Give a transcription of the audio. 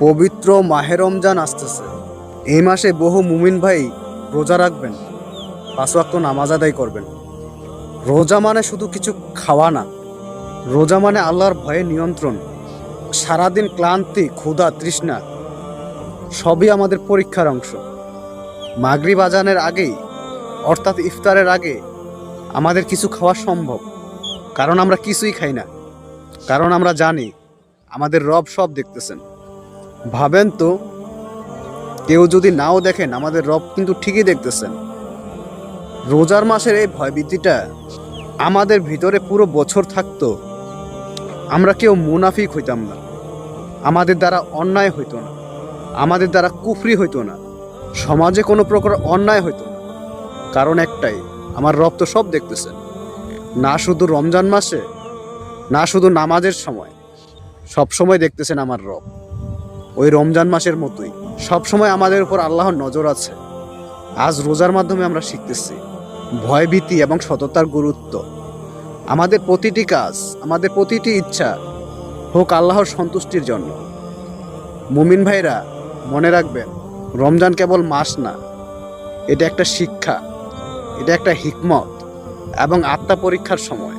পবিত্র মাহে রমজান আসতেছে। এই মাসে বহু মুমিন ভাই রোজা রাখবেন, 5 ওয়াক্ত নামাজ আদায় করবেন। রোজা মানে শুধু কিছু খাওয়া না, রোজা মানে আল্লাহর ভয়ে নিয়ন্ত্রণ। সারাদিন ক্লান্তি, ক্ষুধা, তৃষ্ণা সবই আমাদের পরীক্ষার অংশ। মাগরিব আজানের আগেই, অর্থাৎ ইফতারের আগে আমাদের কিছু খাওয়া সম্ভব, কারণ আমরা কিছুই খাই না, কারণ আমরা জানি আমাদের রব সব দেখতেছেন। ভাবেন তো, কেউ যদি নাও দেখেন, আমাদের রব কিন্তু ঠিকই দেখতেছেন। রোজার মাসের এই ভয়ভীতিটা আমাদের ভিতরে পুরো বছর থাকতো, আমরা কেউ মুনাফিক হইতাম না, আমাদের দ্বারা অন্যায় হইতো না, আমাদের দ্বারা কুফরি হইতো না, সমাজে কোনো প্রকার অন্যায় হইতো না। কারণ একটাই, আমার রব তো সব দেখতেছেন। না শুধু রমজান মাসে, না শুধু নামাজের সময়, সব সময় দেখতেছেন আমার রব। ওই রমজান মাসের মতোই সব সময় আমাদের উপর আল্লাহর নজর আছে। আজ রোজার মাধ্যমে আমরা শিখতেছি ভয়ভীতি এবং সততার গুরুত্ব। আমাদের প্রতিটি কাজ, আমাদের প্রতিটি ইচ্ছা হোক আল্লাহর সন্তুষ্টির জন্য। মুমিন ভাইরা, মনে রাখবেন, রমজান কেবল মাস না, এটা একটা শিক্ষা, এটা একটা হিকমত এবং আত্মা পরীক্ষার সময়।